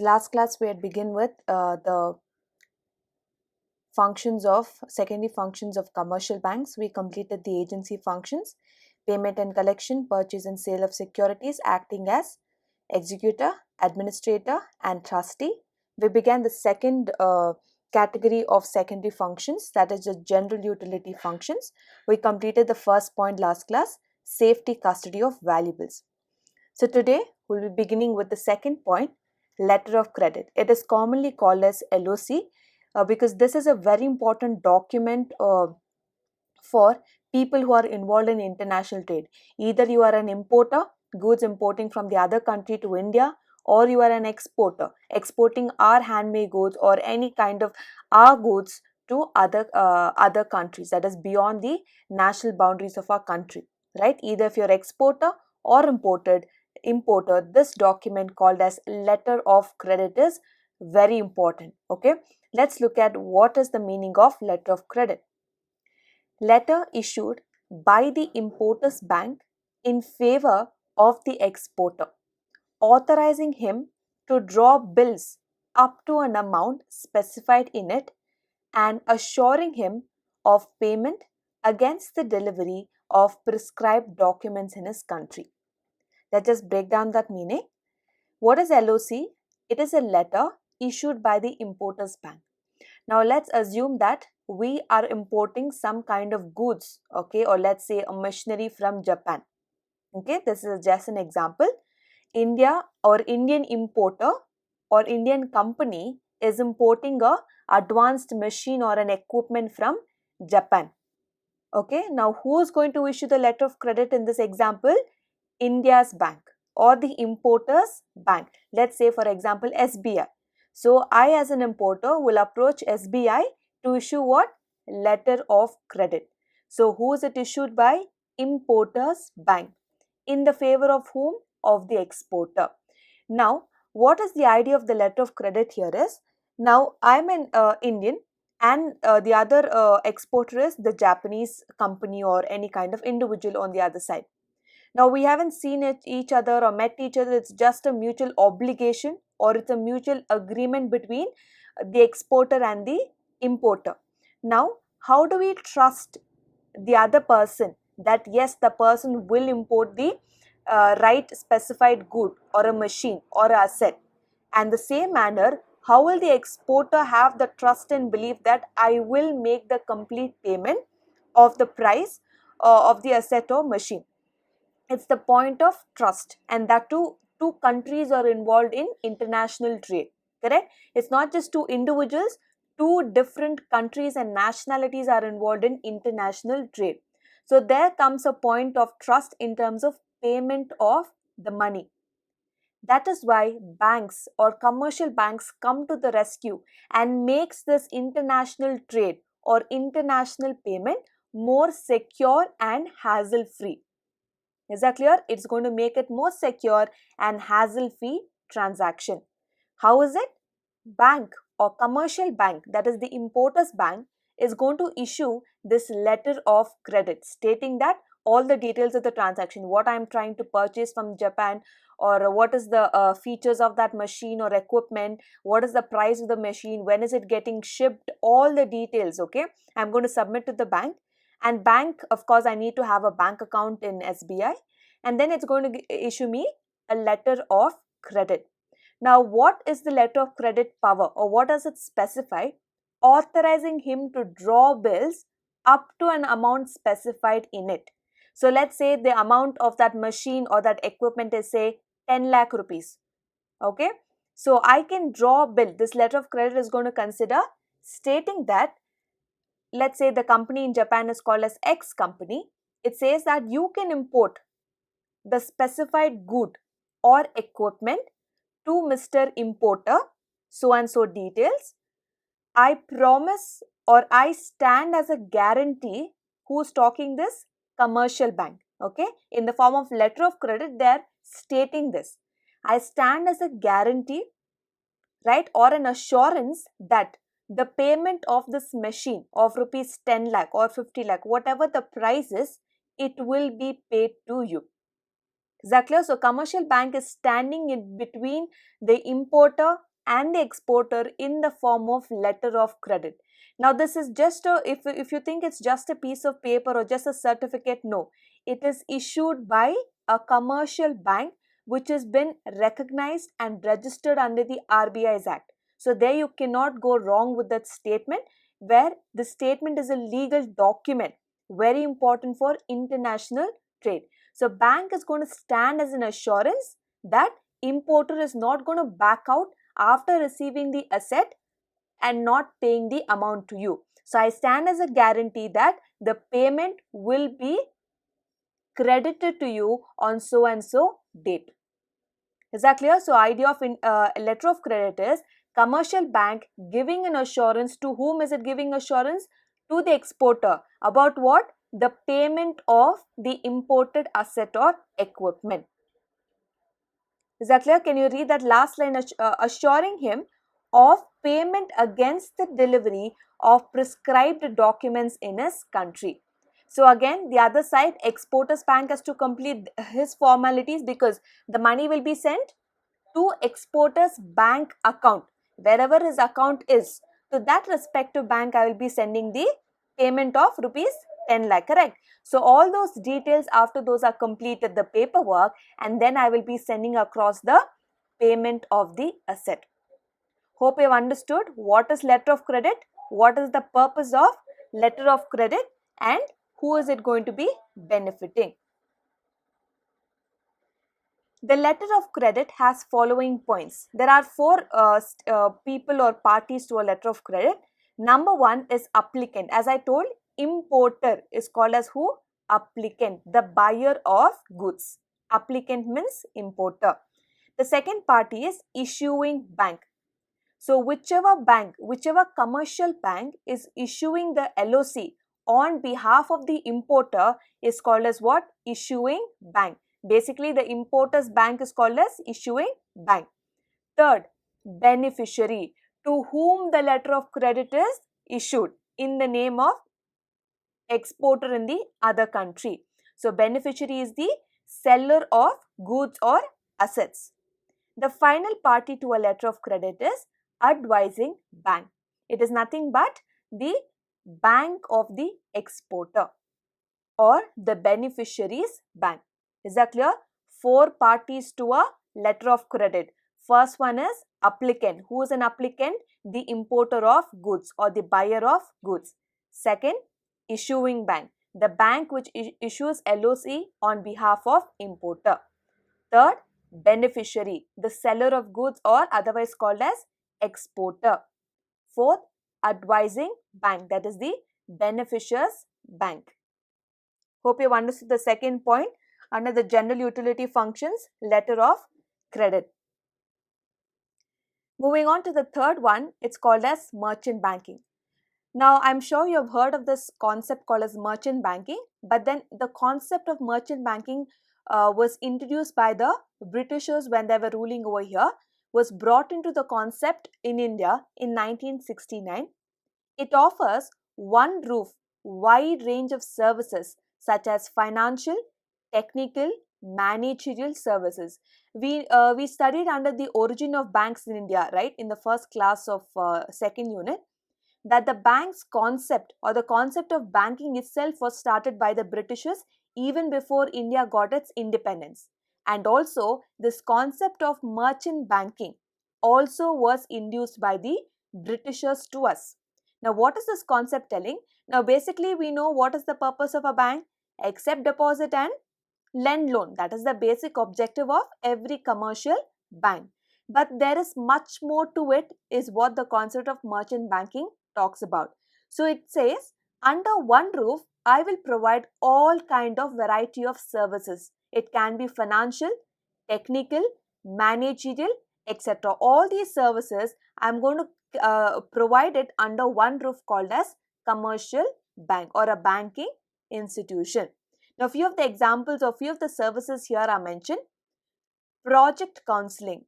last class we had begun with the secondary functions of commercial banks. We completed the agency functions, payment and collection, purchase and sale of securities, acting as executor, administrator, and trustee. We began the second category of secondary functions, that is the general utility functions. We completed the first point last class, safety custody of valuables. So today we'll be beginning with the second point, letter of credit. It is commonly called as LOC because this is a very important document for people who are involved in international trade. Either you are an importer, goods importing from the other country to India, or you are an exporter, exporting our handmade goods or any kind of our goods to other countries, that is beyond the national boundaries of our country, right? Either if you're exporter or importer, this document called as letter of credit is very important. Okay, let's look at what is the meaning of letter of credit. Letter issued by the importer's bank in favor of the exporter, authorizing him to draw bills up to an amount specified in it and assuring him of payment against the delivery of prescribed documents in his country. Let's just break down that meaning. What is LOC? It is a letter issued by the importer's bank. Now let's assume that we are importing some kind of goods, okay, or let's say a machinery from Japan. Okay, this is just an example. India or Indian importer or Indian company is importing a advanced machine or an equipment from Japan. Okay, now who is going to issue the letter of credit in this example? India's bank or the importer's bank. Let's say for example SBI. So I as an importer will approach SBI to issue what? Letter of credit. So who is it issued by? Importer's bank. In the favor of whom? Of the exporter. Now what is the idea of the letter of credit here is, now I'm an Indian and the other exporter is the Japanese company or any kind of individual on the other side. Now we haven't seen each other or met each other, it's just a mutual obligation or it's a mutual agreement between the exporter and the importer. Now how do we trust the other person that yes, the person will import the right specified good or a machine or asset? And the same manner, how will the exporter have the trust and belief that I will make the complete payment of the price of the asset or machine? It's the point of trust, and that two countries are involved in international trade, correct? It's not just two individuals, two different countries and nationalities are involved in international trade. So there comes a point of trust in terms of payment of the money. That is why banks or commercial banks come to the rescue and makes this international trade or international payment more secure and hassle free. Is that clear? It's going to make it more secure and hassle-free transaction. How is it? Bank or commercial bank, that is the importer's bank, is going to issue this letter of credit stating that all the details of the transaction, what I am trying to purchase from Japan, or what is the features of that machine or equipment, what is the price of the machine, when is it getting shipped, all the details, okay, I'm going to submit to the bank. And bank, of course, I need to have a bank account in SBI, and then it's going to issue me a letter of credit. Now what is the letter of credit power, or what does it specify? Authorizing him to draw bills up to an amount specified in it. So let's say the amount of that machine or that equipment is say 10 lakh rupees. Okay, so I can draw a bill. This letter of credit is going to consider stating that, let's say the company in Japan is called as X company. It says that you can import the specified good or equipment to Mr. Importer, so and so details. I promise or I stand as a guarantee. Who's talking this? Commercial bank. Okay, in the form of letter of credit, they're stating this. I stand as a guarantee, right, or an assurance that the payment of this machine of rupees 10 lakh or 50 lakh, whatever the price is, it will be paid to you. Is that clear? So commercial bank is standing in between the importer and the exporter in the form of letter of credit. Now this is just if you think it's just a piece of paper or just a certificate, no. It is issued by a commercial bank which has been recognized and registered under the RBI's Act. So there you cannot go wrong with that statement, where the statement is a legal document, very important for international trade. So bank is going to stand as an assurance that importer is not going to back out after receiving the asset and not paying the amount to you. So I stand as a guarantee that the payment will be credited to you on so and so date. Is that clear? So idea of a letter of credit is commercial bank giving an assurance. To whom is it giving assurance? To the exporter. About what? The payment of the imported asset or equipment. Is that clear? Can you read that last line? Assuring him of payment against the delivery of prescribed documents in his country. So again, the other side, exporter's bank has to complete his formalities because the money will be sent to exporter's bank account. Wherever his account is, to that respective bank, I will be sending the payment of rupees 10 lakh, correct? So all those details, after those are completed, the paperwork, and then I will be sending across the payment of the asset. Hope you have understood what is letter of credit, what is the purpose of letter of credit, and who is it going to be benefiting. The letter of credit has following points. There are four people or parties to a letter of credit. Number one is applicant. As I told, importer is called as who? Applicant, the buyer of goods. Applicant means importer. The second party is issuing bank. So whichever bank, whichever commercial bank is issuing the LOC on behalf of the importer is called as what? Issuing bank. Basically, the importer's bank is called as issuing bank. Third, beneficiary, to whom the letter of credit is issued in the name of exporter in the other country. So beneficiary is the seller of goods or assets. The final party to a letter of credit is advising bank. It is nothing but the bank of the exporter or the beneficiary's bank. Is that clear? Four parties to a letter of credit. First one is applicant. Who is an applicant? The importer of goods or the buyer of goods. Second, issuing bank. The bank which issues LOC on behalf of importer. Third, beneficiary. The seller of goods or otherwise called as exporter. Fourth, advising bank. That is the beneficiary's bank. Hope you have understood the second point under the general utility functions, letter of credit. Moving on to the third one, it's called as merchant banking. Now, I'm sure you have heard of this concept called as merchant banking, but then the concept of merchant banking was introduced by the Britishers when they were ruling over here, was brought into the concept in India in 1969. It offers one roof, wide range of services such as financial, technical, managerial services. We studied under the origin of banks in India, right, in the first class of second unit, that the bank's concept or the concept of banking itself was started by the Britishers even before India got its independence. And also this concept of merchant banking also was induced by the Britishers to us. Now what is this concept telling? Now basically we know what is the purpose of a bank: accept deposit and lend loan. That is the basic objective of every commercial bank. But there is much more to it, is what the concept of merchant banking talks about. So it says, under one roof, I will provide all kind of variety of services. It can be financial, technical, managerial, etc. All these services I am going to provide it under one roof called as commercial bank or a banking institution. Now, few of the examples or few of the services here are mentioned. Project counseling.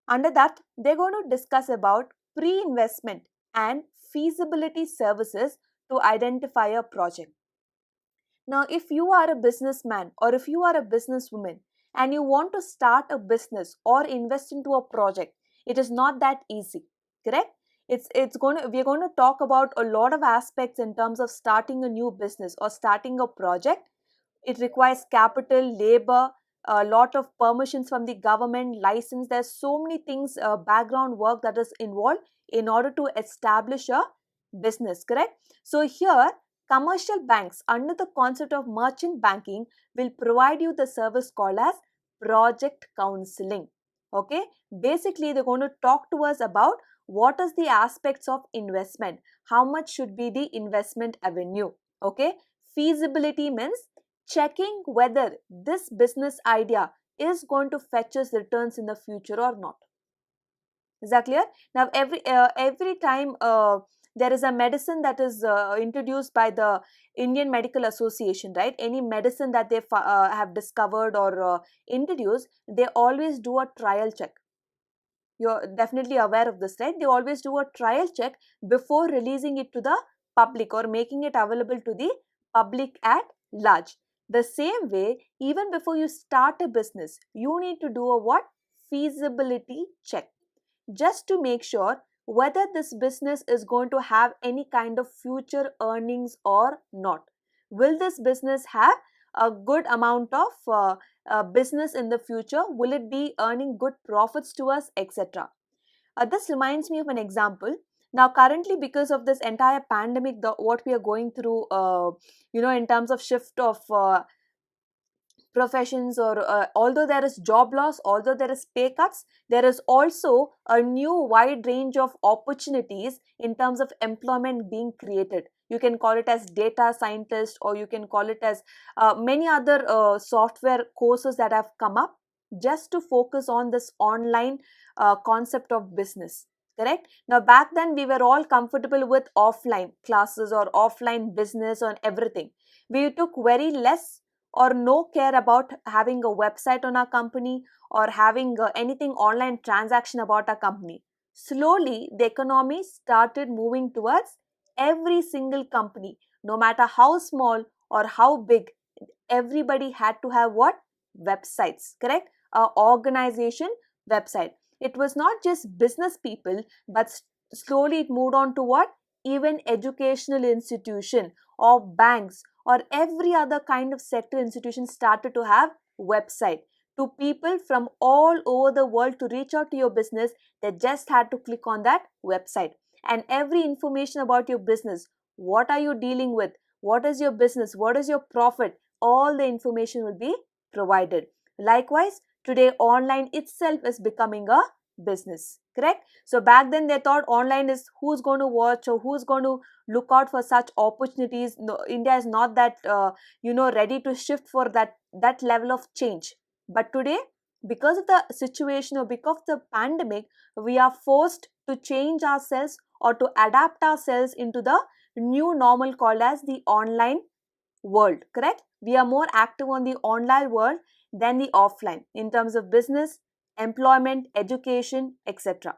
Under that, they're going to discuss about pre-investment and feasibility services to identify a project. Now, if you are a businessman or if you are a businesswoman and you want to start a business or invest into a project, It is not that easy, correct? We're going to talk about a lot of aspects in terms of starting a new business or starting a project. It requires capital, labor, a lot of permissions from the government, license. There's so many things, background work that is involved in order to establish a business, correct? So here, commercial banks under the concept of merchant banking will provide you the service called as project counseling. Okay, basically they're going to talk to us about what is the aspects of investment, how much should be the investment avenue. Okay, feasibility means checking whether this business idea is going to fetch us returns in the future or not. Is that clear? Now, every time there is a medicine that is introduced by the Indian Medical Association, right? Any medicine that they have discovered or introduced, they always do a trial check. You're definitely aware of this, right? They always do a trial check before releasing it to the public or making it available to the public at large. The same way, even before you start a business, you need to do a what? Feasibility check, just to make sure whether this business is going to have any kind of future earnings or not. Will this business have a good amount of business in the future? Will it be earning good profits to us, etc.? This reminds me of an example. Now, currently, because of this entire pandemic, what we are going through, in terms of shift of professions, or although there is job loss, although there is pay cuts, there is also a new wide range of opportunities in terms of employment being created. You can call it as data scientist, or you can call it as many other software courses that have come up just to focus on this online concept of business. Correct? Now, back then we were all comfortable with offline classes or offline business on everything. We took very less or no care about having a website on our company or having anything online transaction about our company. Slowly, the economy started moving towards every single company, no matter how small or how big, everybody had to have what? Websites, correct? A organization website. It was not just business people, but slowly it moved on to what? Even educational institution or banks or every other kind of sector institution started to have website. To people from all over the world to reach out to your business, they just had to click on that website. And every information about your business, what are you dealing with, what is your business, what is your profit, all the information will be provided. Likewise, today online itself is becoming a business, correct? So back then they thought online is who's going to watch or who's going to look out for such opportunities. No, India is not that ready to shift for that level of change. But today, because of the situation or because of the pandemic, we are forced to change ourselves or to adapt ourselves into the new normal called as the online world, correct? We are more active on the online world than the offline in terms of business, employment, education, etc.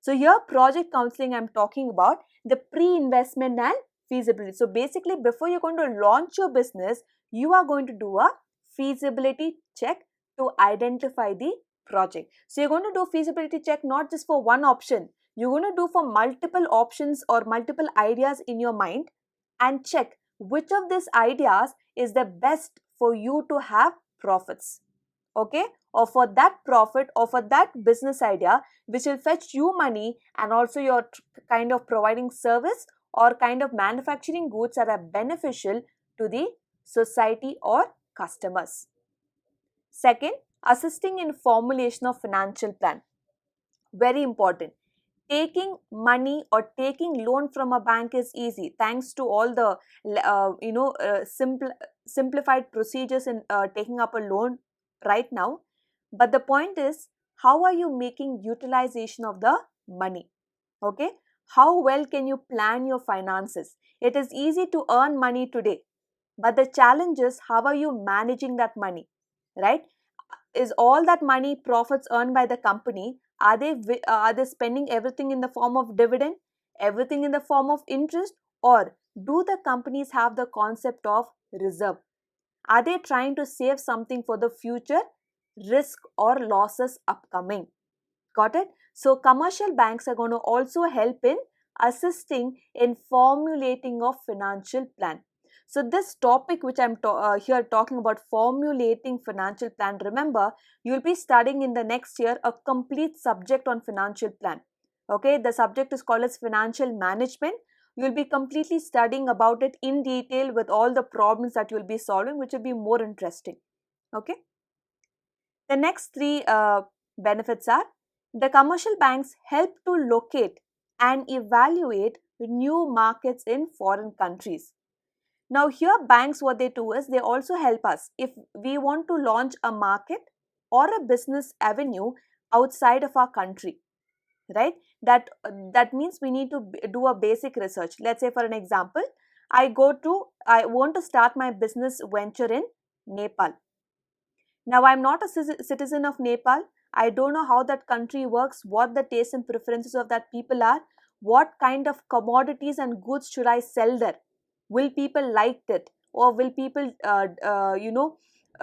So here project counseling, I'm talking about the pre-investment and feasibility. So basically before you're going to launch your business, you are going to do a feasibility check to identify the project. So you're going to do feasibility check not just for one option, you're going to do for multiple options or multiple ideas in your mind and check which of these ideas is the best for you to have profits. Okay, or for that profit or for that business idea which will fetch you money, and also you're kind of providing service or kind of manufacturing goods that are beneficial to the society or customers. Second, assisting in formulation of financial plan. Very important. Taking money or taking loan from a bank is easy thanks to all the simplified procedures in taking up a loan right now. But the point is, how are you making utilization of the money? Okay, how well can you plan your finances? It is easy to earn money today, but the challenge is how are you managing that money, right? Is all that money profits earned by the company, are they spending everything in the form of dividend, everything in the form of interest, or do the companies have the concept of reserve? Are they trying to save something for the future risk or losses upcoming? Got it? So commercial banks are going to also help in assisting in formulating of financial plan. So this topic which I'm here talking about, formulating financial plan, remember you'll be studying in the next year a complete subject on financial plan. Okay, the subject is called as financial management. You'll be completely studying about it in detail with all the problems that you'll be solving, which will be more interesting. Okay. The next three benefits are: the commercial banks help to locate and evaluate new markets in foreign countries. Now, here banks, what they do is they also help us if we want to launch a market or a business avenue outside of our country, right? That means we need to do a basic research. Let's say, for an example, I want to start my business venture in Nepal. Now, I'm not a citizen of Nepal. I don't know how that country works, what the tastes and preferences of that people are, what kind of commodities and goods should I sell there. Will people like it, or will people,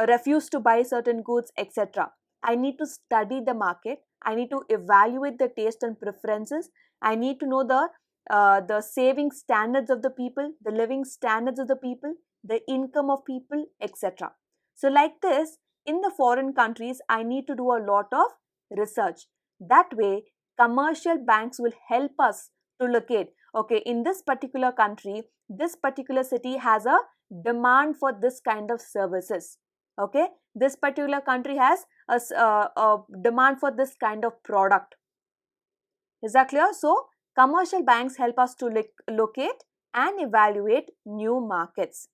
refuse to buy certain goods, etc. I need to study the market. I need to evaluate the taste and preferences. I need to know the saving standards of the people, the living standards of the people, the income of people, etc. So, like this, in the foreign countries, I need to do a lot of research. That way, commercial banks will help us to locate, okay, in this particular country, this particular city has a demand for this kind of services. Okay, this particular country has a demand for this kind of product. Is that clear? So, commercial banks help us to locate and evaluate new markets.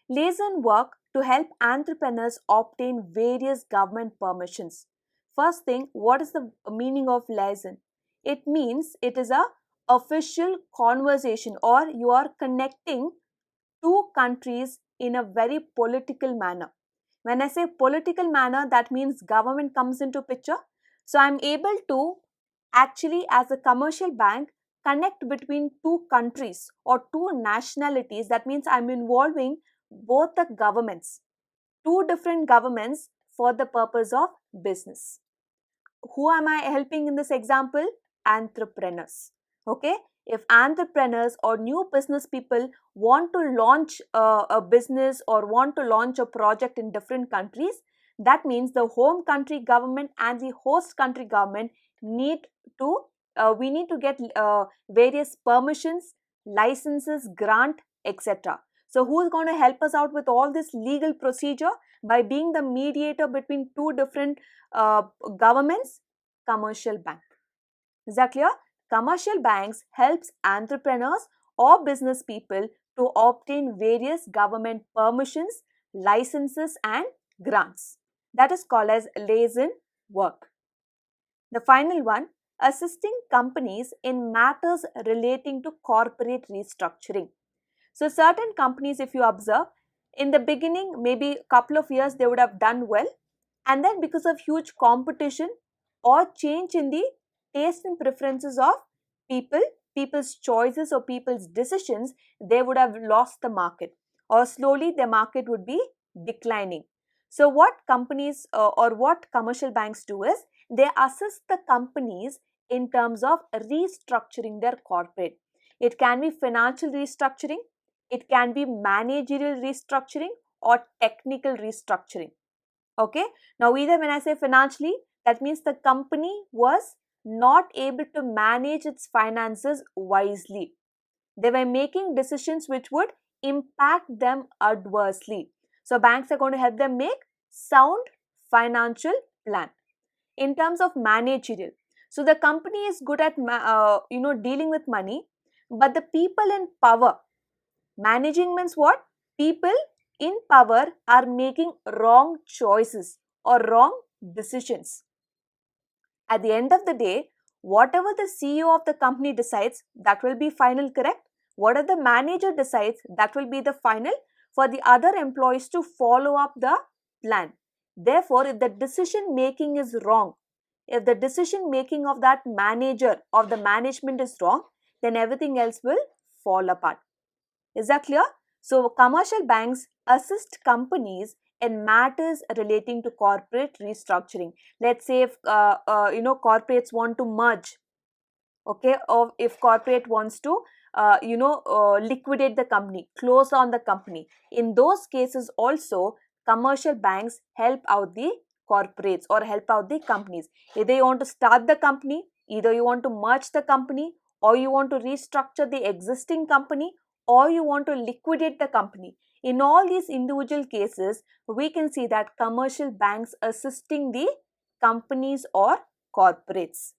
Liaison work to help entrepreneurs obtain various government permissions. First thing, what is the meaning of liaison? It means it is a official conversation, or you are connecting two countries in a very political manner. When I say political manner, that means government comes into picture. So I'm able to actually, as a commercial bank, connect between two countries or two nationalities. That means I'm involving both the governments, two different governments, for the purpose of business. Who am I helping in this example? Entrepreneurs. Okay, if entrepreneurs or new business people want to launch a business or want to launch a project in different countries, that means the home country government and the host country government need to we need to get various permissions, licenses, grant, etc. So who is going to help us out with all this legal procedure by being the mediator between two different uh, governments? Commercial bank. Is that clear? Commercial banks helps entrepreneurs or business people to obtain various government permissions, licenses and grants. That is called as liaison work. The final one, assisting companies in matters relating to corporate restructuring. So certain companies, if you observe, in the beginning, maybe a couple of years, they would have done well, and then because of huge competition or change in the taste and preferences of people, people's choices or people's decisions, they would have lost the market, or slowly the market would be declining. So what companies or what commercial banks do is they assist the companies in terms of restructuring their corporate. It can be financial restructuring, it can be managerial restructuring, or technical restructuring. Okay, now either when I say financially, that means the company was not able to manage its finances wisely. They were making decisions which would impact them adversely. So banks are going to help them make sound financial plan. In terms of managerial, so the company is good at dealing with money, but the people in power, managing means what? People in power are making wrong choices or wrong decisions. At the end of the day, whatever the CEO of the company decides, that will be final, correct? Whatever the manager decides, that will be the final for the other employees to follow up the plan. Therefore, if the decision making is wrong, if the decision making of that manager or the management is wrong, then everything else will fall apart. Is that clear? So, commercial banks assist companies in matters relating to corporate restructuring. Let's say if corporates want to merge, okay, or if corporate wants to liquidate the company, close down the company, in those cases also commercial banks help out the corporates or help out the companies. Either you want to start the company, either you want to merge the company, or you want to restructure the existing company, or you want to liquidate the company. In all these individual cases, we can see that commercial banks assisting the companies or corporates.